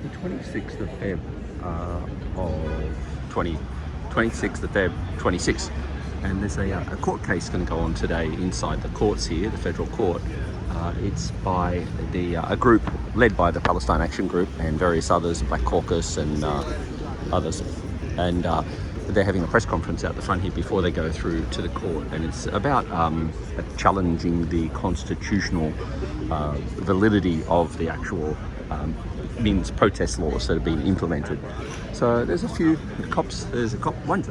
the 26th of Feb of 26th of Feb 26, and there's a court case going to go on today inside the courts here, the federal court. It's by a group led by the Palestine Action Group and various others, Blak Caucus and others, and they're having a press conference out the front here before they go through to the court, and it's about challenging the constitutional validity of the actual means protest laws that have been implemented. So there's a few cops. There's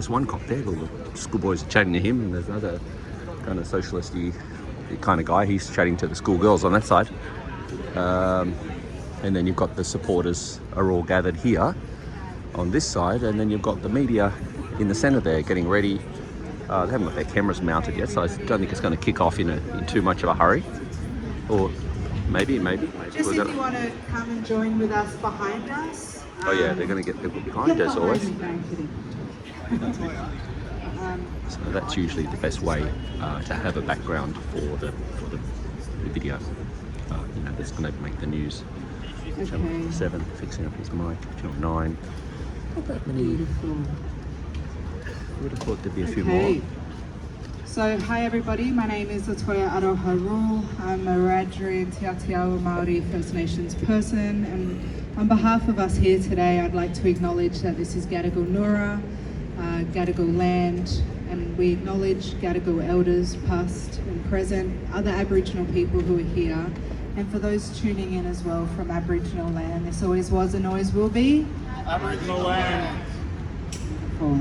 one cop there. All the schoolboys are chatting to him, and there's another kind of socialisty kind of guy. He's chatting to the schoolgirls on that side. And then you've got the supporters are all gathered here on this side, and then you've got the media in the centre there getting ready. They haven't got their cameras mounted yet, so I don't think it's going to kick off in too much of a hurry. Or maybe. Just if you want to come and join with us behind us. Oh yeah, they're going to get people behind us always. So that's usually the best way to have a background for the video. That's going to make the news. Okay. Channel 7 fixing up his mic. Channel 9. Not that many. Beautiful. I would have thought there'd be a few more. So, hi everybody, my name is Latoya Aroharu. I'm a Wiradjuri Tiatiawa Māori First Nations person, and on behalf of us here today, I'd like to acknowledge that this is Gadigal Nura, Gadigal land, and we acknowledge Gadigal elders, past and present, other Aboriginal people who are here, and for those tuning in as well from Aboriginal land. This always was and always will be Aboriginal land. Cool.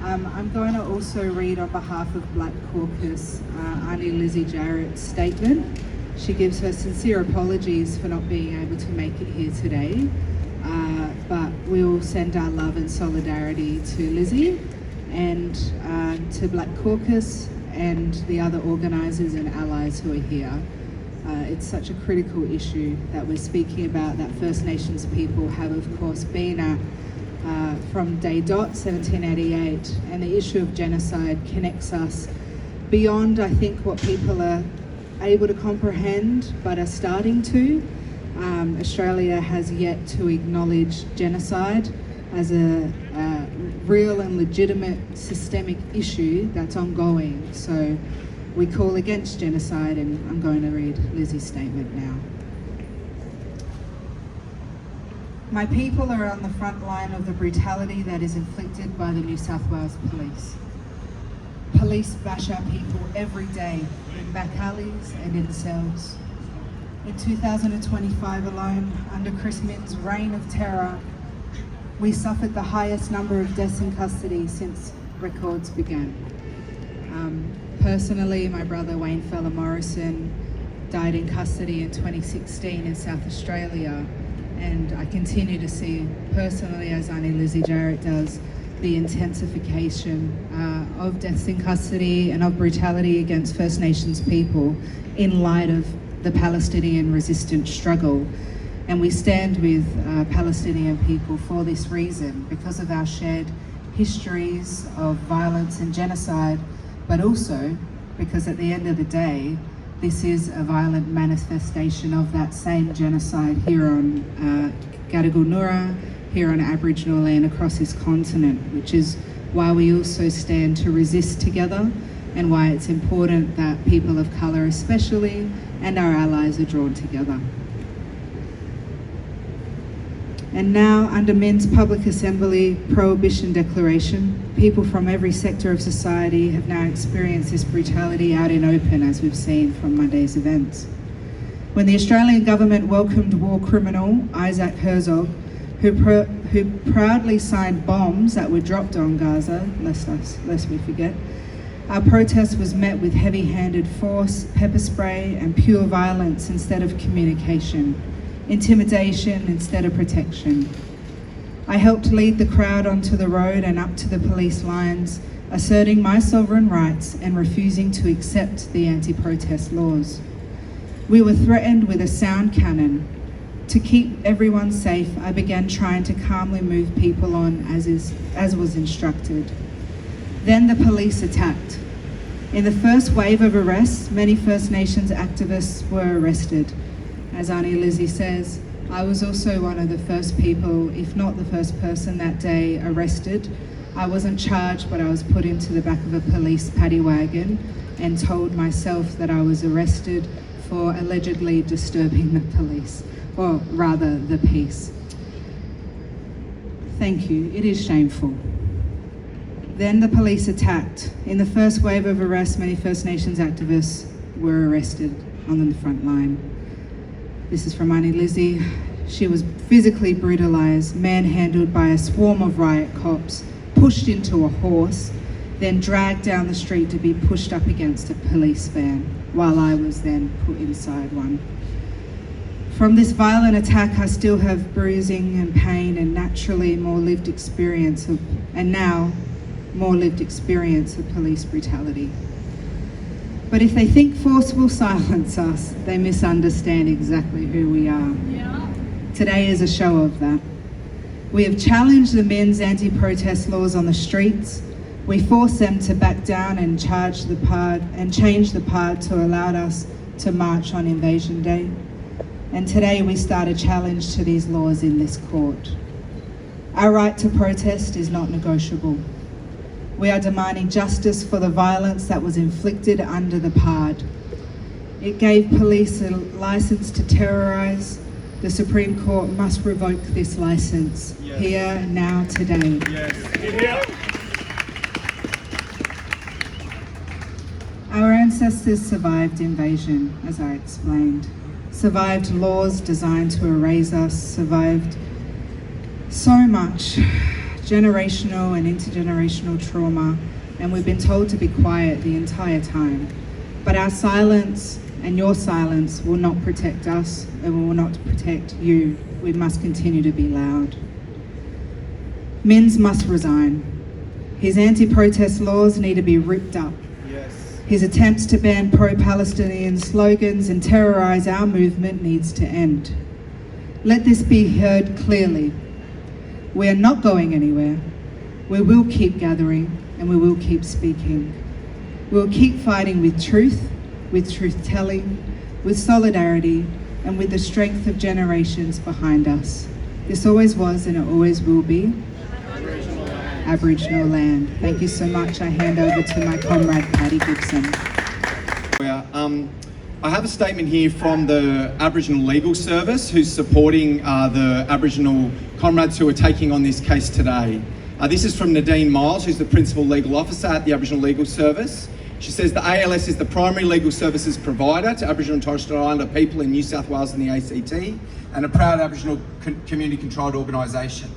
I'm going to also read on behalf of Blak Caucus, Auntie Lizzie Jarrett's statement. She gives her sincere apologies for not being able to make it here today, but we'll send our love and solidarity to Lizzie and to Blak Caucus and the other organisers and allies who are here. It's such a critical issue that we're speaking about, that First Nations people have of course been at from day dot 1788, and the issue of genocide connects us beyond, I think, what people are able to comprehend but are starting to. Australia has yet to acknowledge genocide as a real and legitimate systemic issue that's ongoing. So we call against genocide, and I'm going to read Lizzie's statement now. My people are on the front line of the brutality that is inflicted by the New South Wales Police. Police bash our people every day in back alleys and in cells. In 2025 alone, under Chris Minns' reign of terror, we suffered the highest number of deaths in custody since records began. Personally, my brother Wayne Fella Morrison died in custody in 2016 in South Australia, and I continue to see personally, as Auntie Lizzie Jarrett does, the intensification of deaths in custody and of brutality against First Nations people in light of the Palestinian resistance struggle. And we stand with Palestinian people for this reason, because of our shared histories of violence and genocide, but also because at the end of the day, this is a violent manifestation of that same genocide here on Gadigal Nura, here on Aboriginal land across this continent, which is why we also stand to resist together, and why it's important that people of colour especially and our allies are drawn together. And now, under Men's Public Assembly Prohibition Declaration, people from every sector of society have now experienced this brutality out in open, as we've seen from Monday's events. When the Australian government welcomed war criminal Isaac Herzog, who proudly signed bombs that were dropped on Gaza, lest we forget, our protest was met with heavy-handed force, pepper spray, and pure violence instead of communication, intimidation instead of protection. I helped lead the crowd onto the road and up to the police lines, asserting my sovereign rights and refusing to accept the anti-protest laws. We were threatened with a sound cannon. To keep everyone safe, I began trying to calmly move people on as was instructed. Then the police attacked. In the first wave of arrests, many First Nations activists were arrested. As Auntie Lizzie says, I was also one of the first people, if not the first person that day, arrested. I wasn't charged, but I was put into the back of a police paddy wagon and told myself that I was arrested for allegedly disturbing the police, or rather the peace. Thank you, it is shameful. Then the police attacked. In the first wave of arrests, many First Nations activists were arrested on the front line. This is from Auntie Lizzie. She was physically brutalised, manhandled by a swarm of riot cops, pushed into a horse, then dragged down the street to be pushed up against a police van, while I was then put inside one. From this violent attack, I still have bruising and pain and naturally more lived experience of police brutality. But if they think force will silence us, they misunderstand exactly who we are. Today is a show of that. We have challenged the men's anti-protest laws on the streets. We forced them to back down and change the PARD to allow us to march on Invasion Day. And today we start a challenge to these laws in this court. Our right to protest is not negotiable. We are demanding justice for the violence that was inflicted under the PARD. It gave police a license to terrorise. The Supreme Court must revoke this license, here, now, today. Our ancestors survived invasion, as I explained, survived laws designed to erase us, survived so much generational and intergenerational trauma, and we've been told to be quiet the entire time. But our silence and your silence will not protect us and will not protect you. We must continue to be loud. Minns must resign. His anti-protest laws need to be ripped up. His attempts to ban pro-Palestinian slogans and terrorise our movement needs to end. Let this be heard clearly. We are not going anywhere. We will keep gathering and we will keep speaking. We will keep fighting with truth-telling, with solidarity, and with the strength of generations behind us. This always was and it always will be Aboriginal land. Thank you so much. I hand over to my comrade, Paddy Gibson. I have a statement here from the Aboriginal Legal Service who's supporting the Aboriginal comrades who are taking on this case today. This is from Nadine Miles, who's the Principal Legal Officer at the Aboriginal Legal Service. She says the ALS is the primary legal services provider to Aboriginal and Torres Strait Islander people in New South Wales and the ACT, and a proud Aboriginal community-controlled organisation.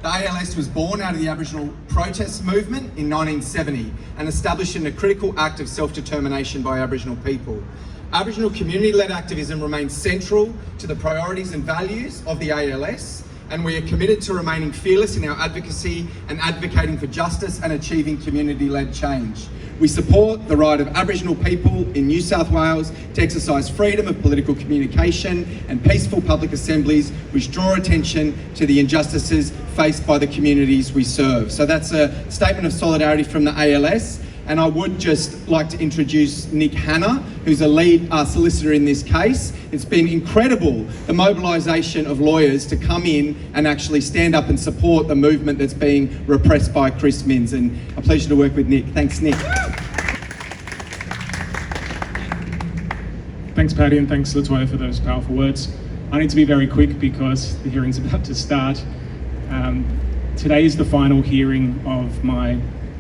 The ALS was born out of the Aboriginal protest movement in 1970 and established in a critical act of self-determination by Aboriginal people. Aboriginal community-led activism remains central to the priorities and values of the ALS, and we are committed to remaining fearless in our advocacy and advocating for justice and achieving community-led change. We support the right of Aboriginal people in New South Wales to exercise freedom of political communication and peaceful public assemblies which draw attention to the injustices faced by the communities we serve. So that's a statement of solidarity from the ALS. And I would just like to introduce Nick Hanna, who's a lead solicitor in this case. It's been incredible, the mobilisation of lawyers to come in and actually stand up and support the movement that's being repressed by Chris Minns. And a pleasure to work with Nick. Thanks, Nick. Thanks, Paddy, and thanks, Latoya, for those powerful words. I need to be very quick because the hearing's about to start. Today is the final hearing of my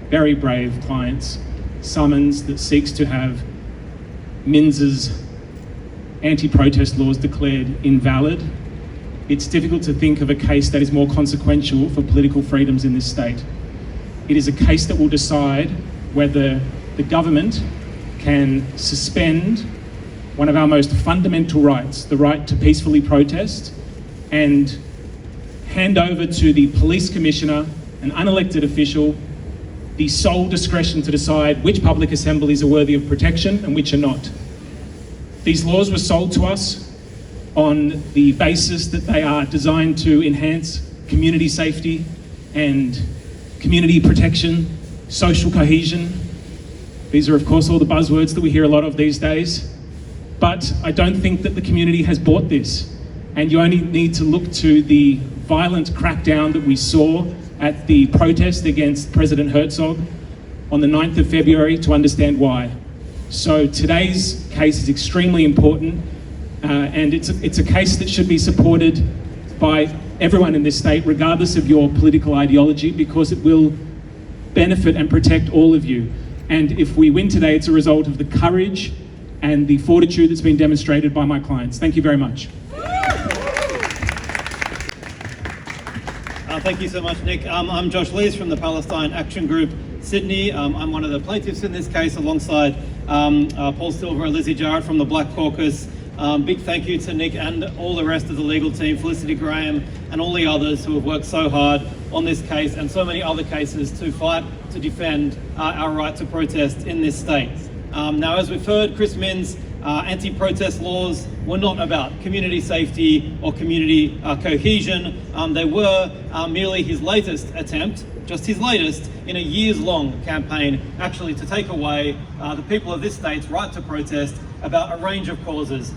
very brave client's summons that seeks to have Minns's anti-protest laws declared invalid. It's difficult to think of a case that is more consequential for political freedoms in this state. It is a case that will decide whether the government can suspend one of our most fundamental rights, the right to peacefully protest, and hand over to the police commissioner, an unelected official, the sole discretion to decide which public assemblies are worthy of protection and which are not. These laws were sold to us on the basis that they are designed to enhance community safety and community protection, social cohesion. These are, of course, all the buzzwords that we hear a lot of these days. But I don't think that the community has bought this. And you only need to look to the violent crackdown that we saw at the protest against President Herzog on the 9th of February to understand why. So today's case is extremely important, and it's a case that should be supported by everyone in this state, regardless of your political ideology, because it will benefit and protect all of you. And if we win today, it's a result of the courage and the fortitude that's been demonstrated by my clients. Thank you very much. Thank you so much, Nick. I'm Josh Lees from the Palestine Action Group, Sydney. I'm one of the plaintiffs in this case alongside Paul Silver and Lizzie Jarrett from the Blak Caucus. Big thank you to Nick and all the rest of the legal team, Felicity Graham and all the others who have worked so hard on this case and so many other cases to fight to defend our right to protest in this state. Now, as we've heard, Chris Minns' anti-protest laws were not about community safety or community cohesion. They were merely his latest attempt, just his latest, in a years-long campaign, actually to take away the people of this state's right to protest about a range of causes,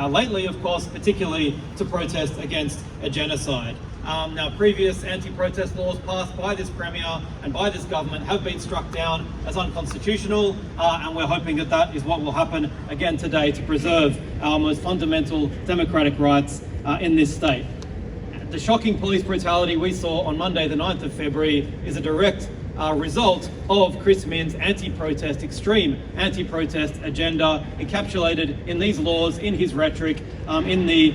lately, of course, particularly to protest against a genocide. Now, previous anti-protest laws passed by this Premier and by this government have been struck down as unconstitutional, and we're hoping that that is what will happen again today to preserve our most fundamental democratic rights in this state. The shocking police brutality we saw on Monday, the 9th of February, is a direct result of Chris Minns' anti-protest, extreme anti-protest agenda encapsulated in these laws, in his rhetoric, in the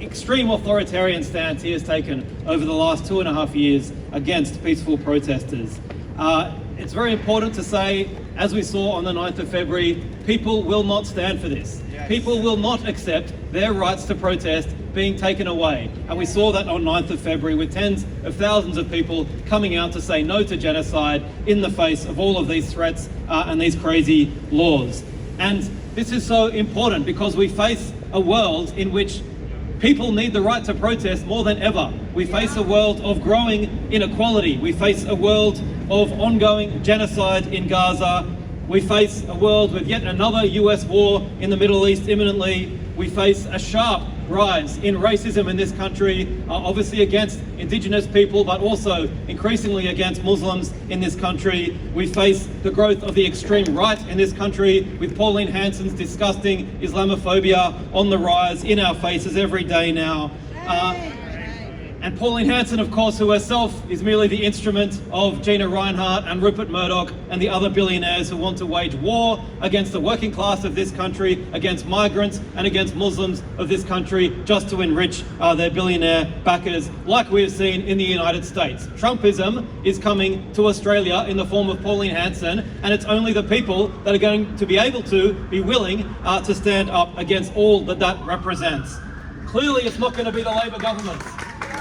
extreme authoritarian stance he has taken over the last 2.5 years against peaceful protesters. It's very important to say, as we saw on the 9th of February, people will not stand for this. Yes. People will not accept their rights to protest being taken away. And we saw that on 9th of February with tens of thousands of people coming out to say no to genocide in the face of all of these threats and these crazy laws. And this is so important because we face a world in which people need the right to protest more than ever. We face a world of growing inequality. We face a world of ongoing genocide in Gaza. We face a world with yet another US war in the Middle East imminently. We face a sharp rise in racism in this country, obviously against Indigenous people, but also increasingly against Muslims in this country. We face the growth of the extreme right in this country, with Pauline Hanson's disgusting Islamophobia on the rise in our faces every day now. And Pauline Hanson, of course, who herself is merely the instrument of Gina Rinehart and Rupert Murdoch and the other billionaires who want to wage war against the working class of this country, against migrants and against Muslims of this country, just to enrich their billionaire backers, like we have seen in the United States. Trumpism is coming to Australia in the form of Pauline Hanson, and it's only the people that are going to be able to be willing to stand up against all that that represents. Clearly, it's not going to be the Labor government.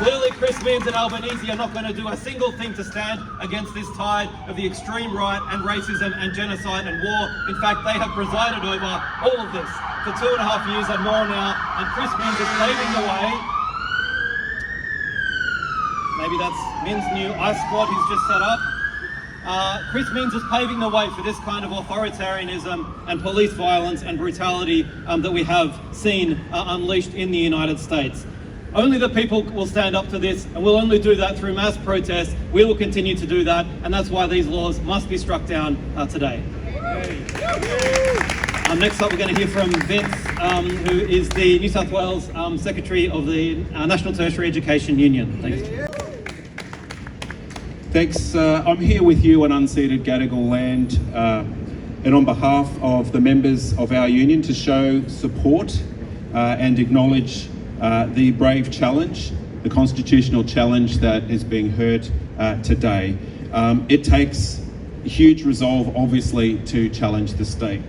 Clearly, Chris Minns and Albanese are not going to do a single thing to stand against this tide of the extreme right and racism and genocide and war. In fact, they have presided over all of this for 2.5 years and more now, and Chris Minns is paving the way. Maybe that's Minns' new ICE squad he's just set up. Chris Minns is paving the way for this kind of authoritarianism and police violence and brutality that we have seen unleashed in the United States. Only the people will stand up to this, and we'll only do that through mass protest. We will continue to do that, and that's why these laws must be struck down today. Next up, we're going to hear from Vince, who is the New South Wales Secretary of the National Tertiary Education Union. Thanks. Thanks. I'm here with you on unceded Gadigal land and on behalf of the members of our union to show support and acknowledge the brave challenge, the constitutional challenge that is being heard today. It takes huge resolve, obviously, to challenge the state.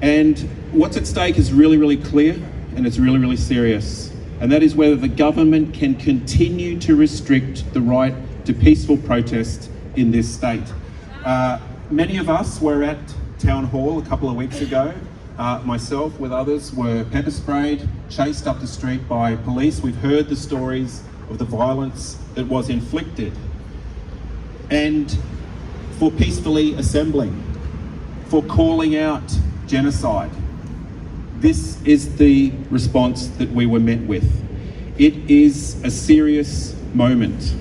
And what's at stake is really, really clear, and it's really, really serious. And that is whether the government can continue to restrict the right to peaceful protest in this state. Many of us were at Town Hall a couple of weeks ago. Myself with others were pepper sprayed, chased up the street by police. We've heard the stories of the violence that was inflicted. And for peacefully assembling, for calling out genocide, This is the response that we were met with. It is a serious moment.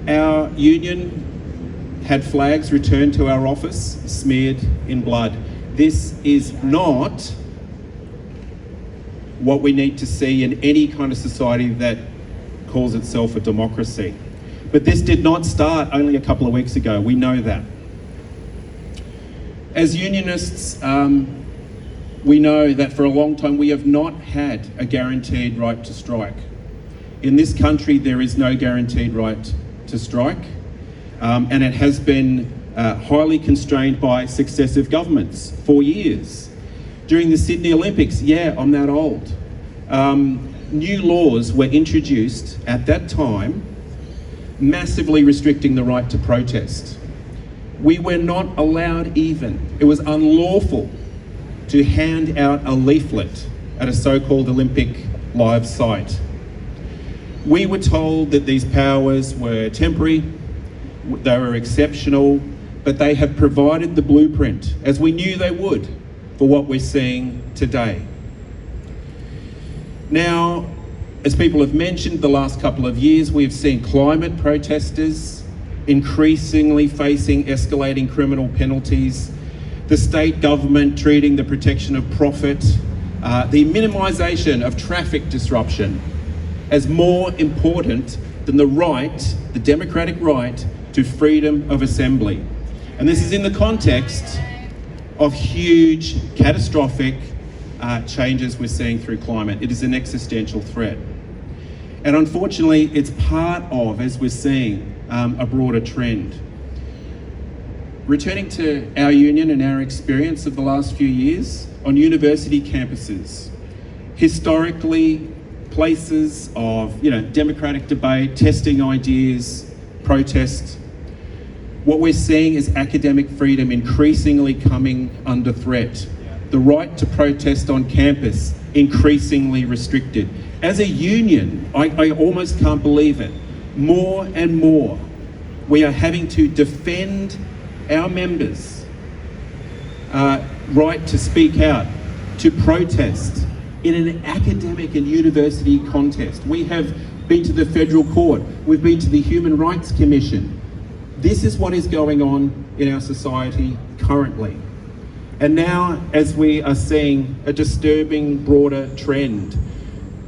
Our union had flags returned to our office, smeared in blood. This is not what we need to see in any kind of society that calls itself a democracy. But this did not start only a couple of weeks ago, we know that. As unionists, we know that for a long time we have not had a guaranteed right to strike. In this country, there is no guaranteed right to strike, and it has been highly constrained by successive governments for years. During the Sydney Olympics, yeah, I'm that old, new laws were introduced at that time, massively restricting the right to protest. We were not allowed even, it was unlawful to hand out a leaflet at a so-called Olympic live site. We were told that these powers were temporary, they were exceptional, but they have provided the blueprint, as we knew they would, for what we're seeing today. Now, as people have mentioned, the last couple of years, we've seen climate protesters increasingly facing escalating criminal penalties, the state government treating the protection of profit, the minimisation of traffic disruption as more important than the right, the democratic right, to freedom of assembly. And this is in the context of huge, catastrophic changes we're seeing through climate. It is an existential threat. And unfortunately, it's part of, as we're seeing, a broader trend. Returning to our union and our experience of the last few years, on university campuses, historically places of democratic debate, testing ideas, protest, what we're seeing is academic freedom increasingly coming under threat. The right to protest on campus increasingly restricted. As a union, I almost can't believe it. More and more, we are having to defend our members' right to speak out, to protest in an academic and university context. We have been to the federal court, we've been to the Human Rights Commission. This is what is going on in our society currently. And now, as we are seeing a disturbing broader trend,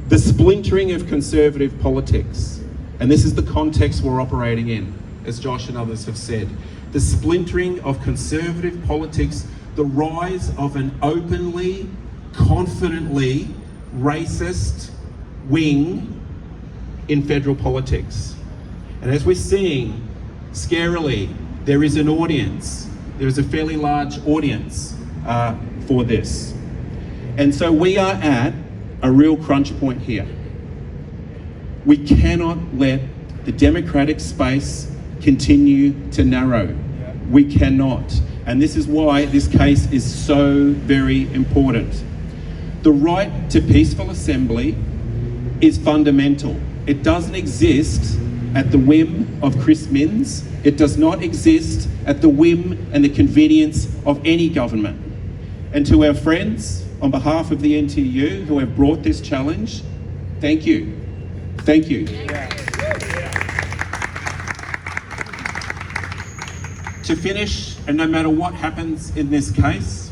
the splintering of conservative politics, and this is the context we're operating in, as Josh and others have said, the splintering of conservative politics, the rise of an openly, confidently racist wing in federal politics. And as we're seeing, scarily, there is an audience, there is a fairly large audience for this. And so we are at a real crunch point here. We cannot let the democratic space continue to narrow. We cannot. And this is why this case is so very important. The right to peaceful assembly is fundamental. It doesn't exist at the whim of Chris Minns. It does not exist at the whim and the convenience of any government. And to our friends, on behalf of the NTU who have brought this challenge, thank you. Thank you. To finish, and no matter what happens in this case,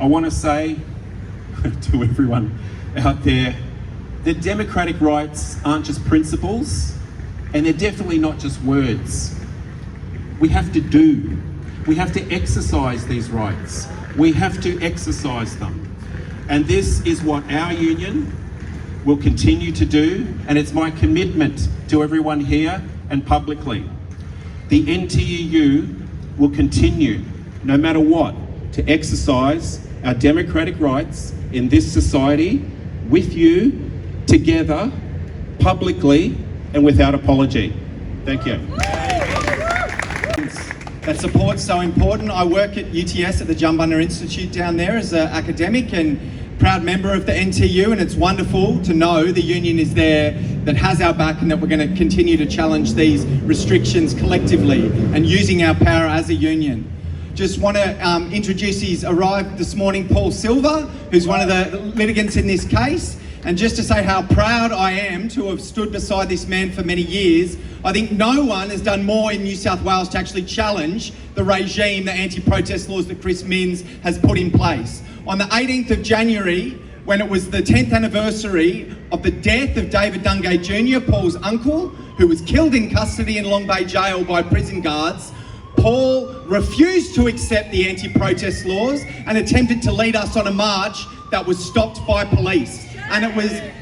I want to say to everyone out there that democratic rights aren't just principles, and they're definitely not just words. We have to do. We have to exercise these rights. We have to exercise them. And this is what our union will continue to do, and it's my commitment to everyone here and publicly. The NTU will continue, no matter what, to exercise our democratic rights in this society with you, together, publicly, and without apology. Thank you. That support's so important. I work at UTS at the Jumbunna Institute down there as an academic and proud member of the NTU, and it's wonderful to know the union is there that has our back and that we're going to continue to challenge these restrictions collectively and using our power as a union. just want to introduce, he's arrived this morning, Paul Silver, who's one of the litigants in this case. And just to say how proud I am to have stood beside this man for many years. I think no one has done more in New South Wales to actually challenge the regime, the anti-protest laws that Chris Minns has put in place. On the 18th of January, when it was the 10th anniversary of the death of David Dungay Jr., Paul's uncle, who was killed in custody in Long Bay Jail by prison guards, Paul refused to accept the anti-protest laws and attempted to lead us on a march that was stopped by police. And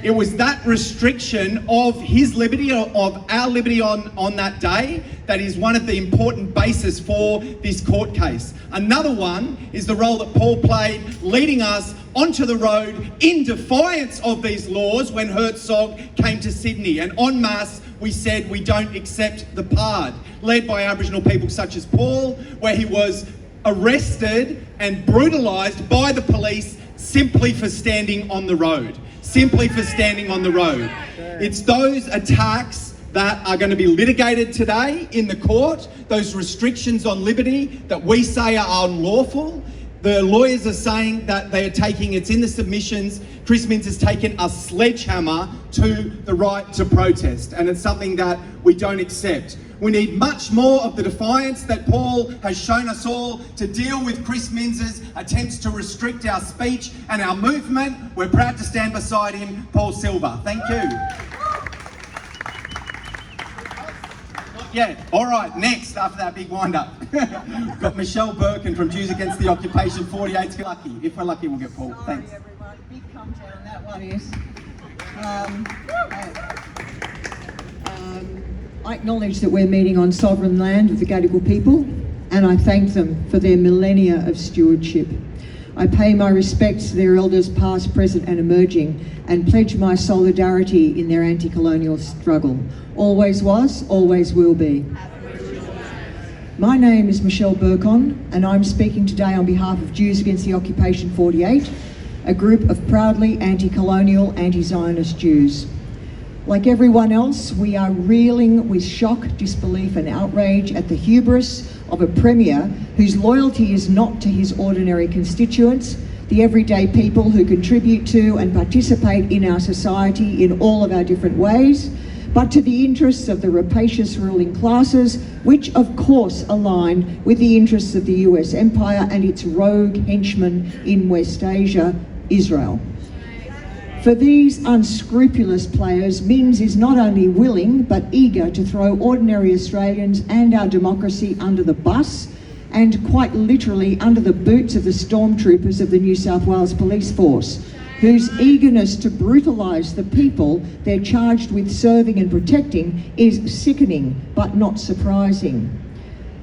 it was that restriction of his liberty, of our liberty on that day, that is one of the important bases for this court case. Another one is the role that Paul played leading us onto the road in defiance of these laws when Herzog came to Sydney. And en masse, we said we don't accept the PARD, led by Aboriginal people such as Paul, where he was arrested and brutalised by the police simply for standing on the road. Simply for standing on the road. It's those attacks that are going to be litigated today in the court, those restrictions on liberty that we say are unlawful. The lawyers are saying that they are taking, it's in the submissions, Chris Minns has taken a sledgehammer to the right to protest, and it's something that we don't accept. We need much more of the defiance that Paul has shown us all to deal with Chris Minns' attempts to restrict our speech and our movement. We're proud to stand beside him, Paul Silver. Thank you. Yeah, all right, next, after that big wind-up, we've got Michelle Birkin from Jews Against the Occupation 48. If we're lucky, we'll get Paul. Thanks. Sorry, everyone. Big come down, that one is. I acknowledge that we're meeting on sovereign land of the Gadigal people, and I thank them for their millennia of stewardship. I pay my respects to their elders past, present and emerging, and pledge my solidarity in their anti-colonial struggle. Always was, always will be. My name is Michelle Birkin, and I'm speaking today on behalf of Jews Against the Occupation 48, a group of proudly anti-colonial, anti-Zionist Jews. Like everyone else, we are reeling with shock, disbelief and outrage at the hubris of a Premier whose loyalty is not to his ordinary constituents, the everyday people who contribute to and participate in our society in all of our different ways, but to the interests of the rapacious ruling classes, which of course align with the interests of the US empire and its rogue henchman in West Asia, Israel. For these unscrupulous players, Minns is not only willing but eager to throw ordinary Australians and our democracy under the bus, and quite literally under the boots of the stormtroopers of the New South Wales Police Force, whose eagerness to brutalise the people they're charged with serving and protecting is sickening but not surprising.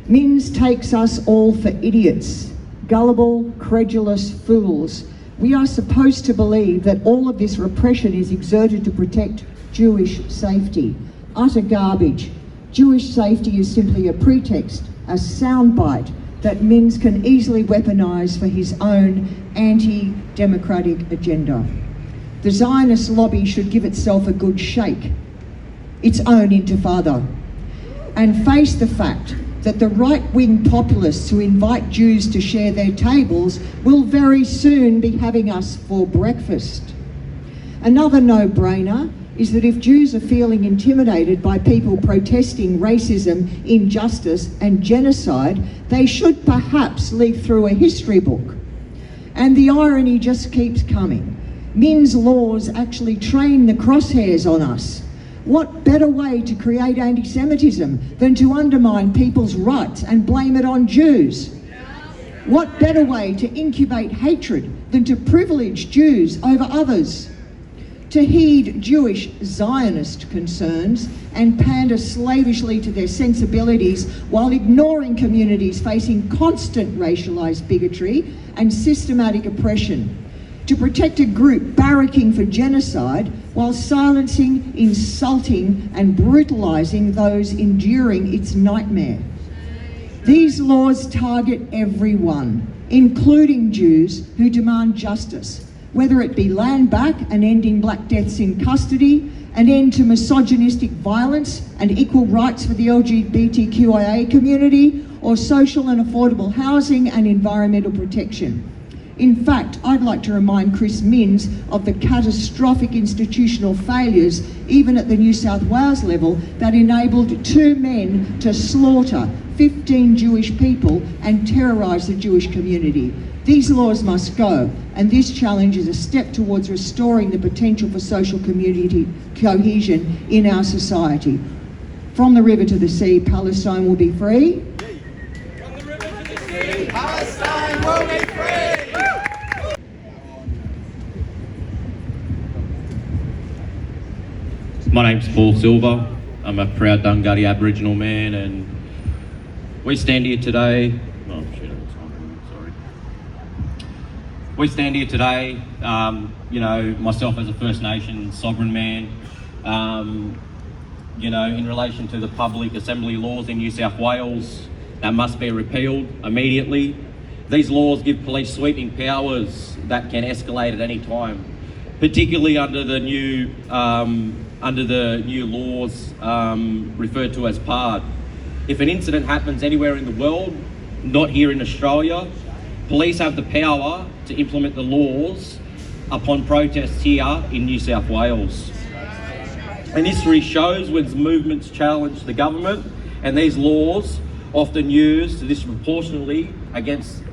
Minns takes us all for idiots, gullible, credulous fools. We are supposed to believe that all of this repression is exerted to protect Jewish safety. Utter garbage. Jewish safety is simply a pretext, a soundbite that Minns can easily weaponise for his own anti-democratic agenda. The Zionist lobby should give itself a good shake, its own intifada, and face the fact that the right-wing populists who invite Jews to share their tables will very soon be having us for breakfast. Another no-brainer is that if Jews are feeling intimidated by people protesting racism, injustice and genocide, they should perhaps leaf through a history book. And the irony just keeps coming. Minns' laws actually train the crosshairs on us. What better way to create anti-Semitism than to undermine people's rights and blame it on Jews? What better way to incubate hatred than to privilege Jews over others? To heed Jewish Zionist concerns and pander slavishly to their sensibilities while ignoring communities facing constant racialised bigotry and systematic oppression. To protect a group barracking for genocide while silencing, insulting and brutalising those enduring its nightmare. These laws target everyone, including Jews who demand justice, whether it be land back and ending black deaths in custody, an end to misogynistic violence and equal rights for the LGBTQIA community, or social and affordable housing and environmental protection. In fact, I'd like to remind Chris Minns of the catastrophic institutional failures, even at the New South Wales level, that enabled 2 men to slaughter 15 Jewish people and terrorise the Jewish community. These laws must go, and this challenge is a step towards restoring the potential for social community cohesion in our society. From the river to the sea, Palestine will be free. From the river to the sea, Palestine will be free. My name's Paul Silver. I'm a proud Dunghutti Aboriginal man, and we stand here today. Oh shit, sorry. We stand here today. Myself as a First Nations sovereign man. In relation to the public assembly laws in New South Wales, that must be repealed immediately. These laws give police sweeping powers that can escalate at any time, particularly under the new laws referred to as PARD. If an incident happens anywhere in the world, not here in Australia, police have the power to implement the laws upon protests here in New South Wales. And history shows when movements challenge the government, and these laws often used disproportionately against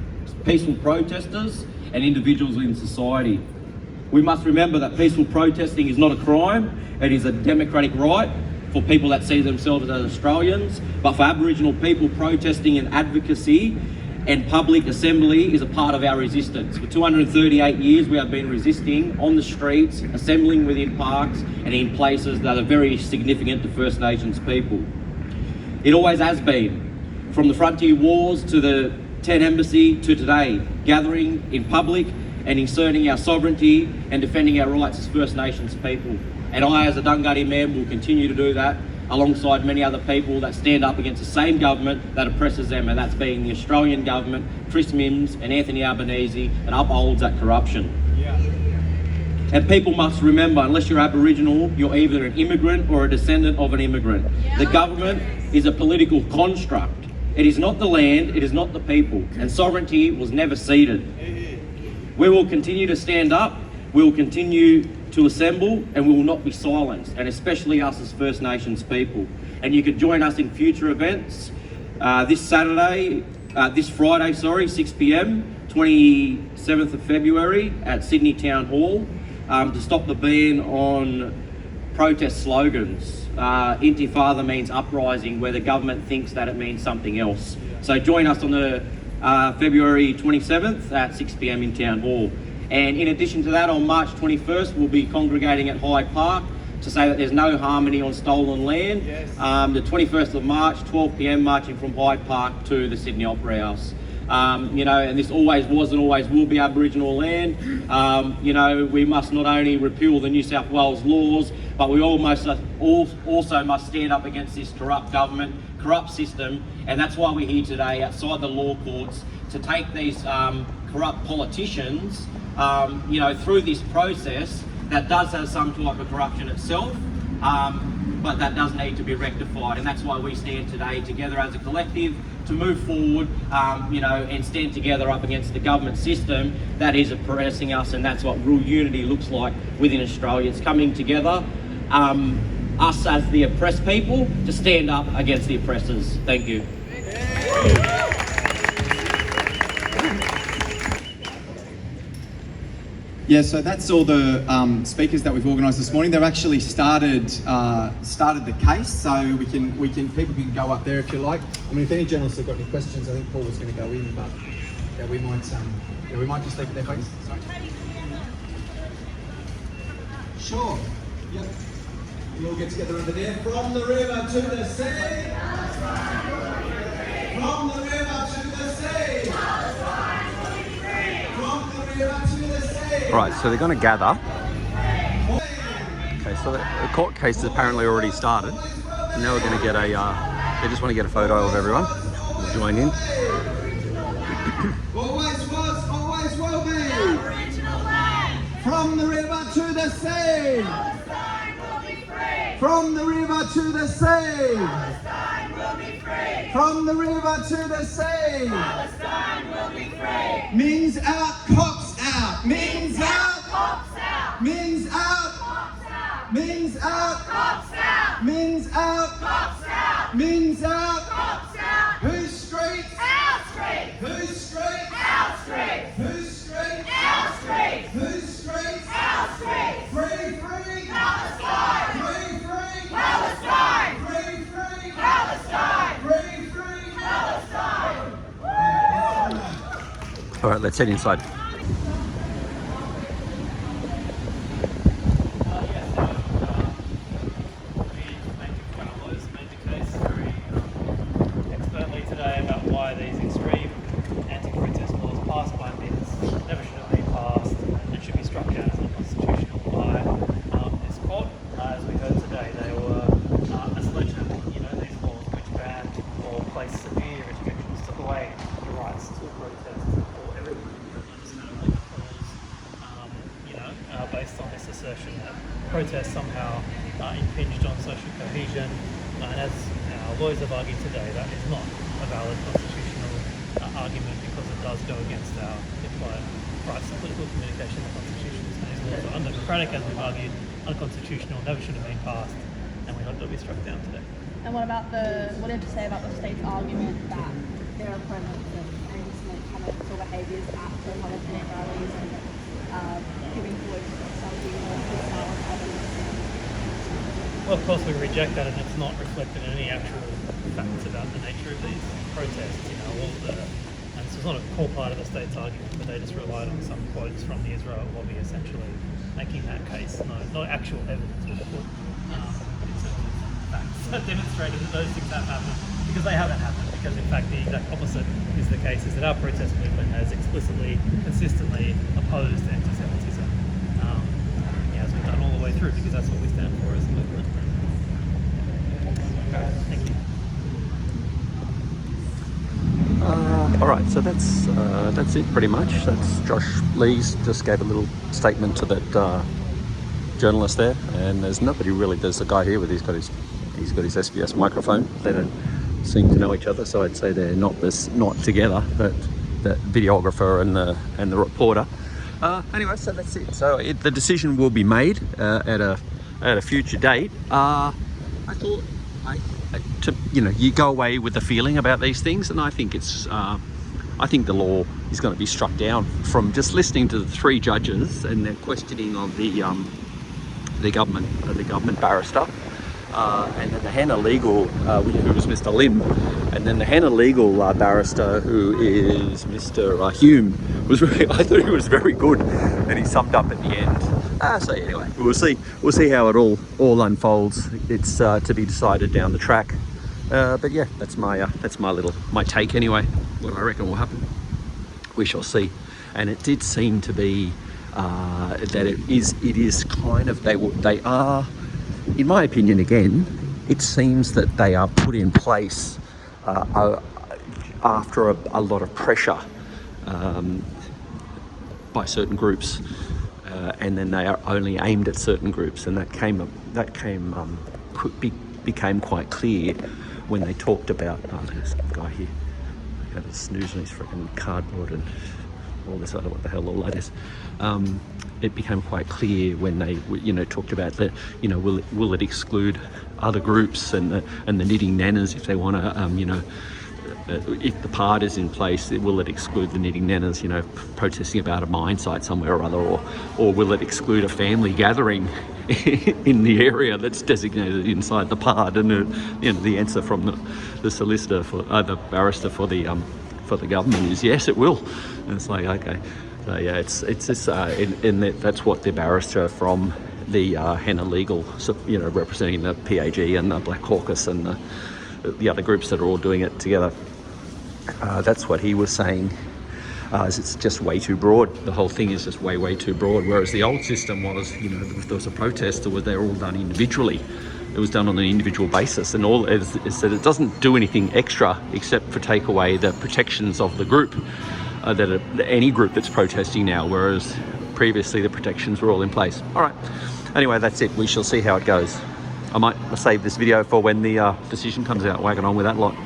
peaceful protesters and individuals in society. We must remember that peaceful protesting is not a crime. It is a democratic right for people that see themselves as Australians, but for Aboriginal people, protesting and advocacy and public assembly is a part of our resistance. For 238 years, we have been resisting on the streets, assembling within parks and in places that are very significant to First Nations people. It always has been, from the Frontier Wars to the 10 Embassy to today, gathering in public and inserting our sovereignty and defending our rights as First Nations people. And I, as a Dunghutti man, will continue to do that alongside many other people that stand up against the same government that oppresses them, and that's being the Australian government, Chris Minns and Anthony Albanese, that upholds that corruption. Yeah. And people must remember, unless you're Aboriginal, you're either an immigrant or a descendant of an immigrant. Yeah. The government is a political construct. It is not the land, it is not the people, and sovereignty was never ceded. We will continue to stand up, we will continue to assemble, and we will not be silenced, and especially us as First Nations people. And you could join us in future events this Friday, 6 p.m, 27th of February at Sydney Town Hall to stop the ban on protest slogans. Intifada means uprising, where the government thinks that it means something else. So join us on the February 27th at 6 p.m. in Town Hall. And in addition to that, on March 21st, we'll be congregating at Hyde Park to say that there's no harmony on stolen land. Yes. The 21st of March, 12 p.m, marching from Hyde Park to the Sydney Opera House. And this always was and always will be Aboriginal land. We must not only repeal the New South Wales laws, but we also must stand up against this corrupt government, corrupt system, and that's why we're here today outside the law courts to take these corrupt politicians through this process that does have some type of corruption itself, but that does need to be rectified, and that's why we stand today together as a collective to move forward, and stand together up against the government system that is oppressing us, and that's what real unity looks like within Australia. It's coming together, us as the oppressed people, to stand up against the oppressors. Thank you. Yeah, so that's all the speakers that we've organised this morning. They've actually started the case, so people can go up there if you like. I mean, if any journalists have got any questions, I think Paul was going to go in, but yeah, we might just leave it there, folks. Sorry. Sure. Yep. We all get together over there. From the river to the sea. From the river to the sea. From the river to the sea. Right, so they're going to gather. Okay, so the court case has apparently already started. And now we're going to get they just want to get a photo of everyone. We'll join in. Always was, always will be. From the river to the sea. From the river to the sea. From the river to the sea. Palestine will be free. Mins out, cops out. Mins out, Cops out. mins out, Cops out. mins out, Cops out. mins out, Cops out. mins out. Cops out. Whose street? Our street. Whose street? Our street. Whose street? Our street. Whose street? Our street. Free, free. Palestine. Free, free. Palestine. Free, free. Palestine. Free, free. Palestine. All right, let's head inside. Expertly today about why these extreme anti-protest laws passed by MINs never should have been passed and should be struck down as unconstitutional by this court. As we heard today, they were a sledgehammer. These laws which banned or placed severe restrictions, took away the rights to protest for everyone. Understandably, because based on this assertion that protests somehow impinged on social cohesion, and as our lawyers have argued today, that is not a valid constitutional argument because it does go against our implied rights to political communication in the Constitution. So these laws are undemocratic, as we've argued, unconstitutional, never should have been passed, and we hope they'll be struck down today. And what do you have to say about the state's argument that there are opponents of anti-Semitic comments or behaviours at the Palestinian rallies and giving voice to some people who silence others? Well, of course we reject that, and it's not reflected in any actual facts about the nature of these protests. And this was not a core part of the state's argument, but they just relied on some quotes from the Israel lobby essentially making that case. No actual evidence was put in terms of facts that demonstrated that those things have happened, because they haven't happened, because in fact the exact opposite is the case, is that our protest movement has explicitly, consistently opposed anti-Semitism, as we've done all the way through, because that's what we stand for as a movement. Thank you. All right, so that's it pretty much. That's Josh Lees just gave a little statement to that journalist there, and there's nobody really. There's a guy here with he's got his SBS microphone. They don't seem to know each other, so I'd say they're not together. But the videographer and the reporter. Anyway, so that's it. So the decision will be made at a future date. I thought you go away with a feeling about these things, and I think I think the law is going to be struck down from just listening to the three judges and their questioning of the government barrister, and then the Hannah legal, who was Mr. Lim, and then the Hannah legal barrister, who is Mr. Hume, I thought he was very good, and he summed up at the end. So anyway, we'll see how it all unfolds. It's to be decided down the track. But yeah, that's my take anyway. What I reckon will happen, we shall see. And it did seem to be that it is kind of they are, in my opinion, again, it seems that they are put in place after a lot of pressure by certain groups, and then they are only aimed at certain groups, and that became quite clear when they talked about there's a guy here, the snooze on his freaking cardboard and all this other, what the hell all that is. It became quite clear when they talked about the will it exclude other groups and the knitting nanas if they want to if the PARD is in place, will it exclude the knitting nanas, protesting about a mine site somewhere or other, or will it exclude a family gathering in the area that's designated inside the PARD? And the answer from the solicitor for the barrister for the government is yes, it will. And it's like, okay, so yeah, it's just that's what the barrister from the Hannah Legal, representing the PAG and the Blak Caucus and the other groups that are all doing it together. That's what he was saying. It's just way too broad. The whole thing is just way too broad. Whereas the old system was, if there was a protest, they're all done individually. It was done on an individual basis, and all is that it doesn't do anything extra except for take away the protections of the group, any group that's protesting now. Whereas previously the protections were all in place. All right. Anyway, that's it. We shall see how it goes. I might save this video for when the decision comes out, wagging on with that lot.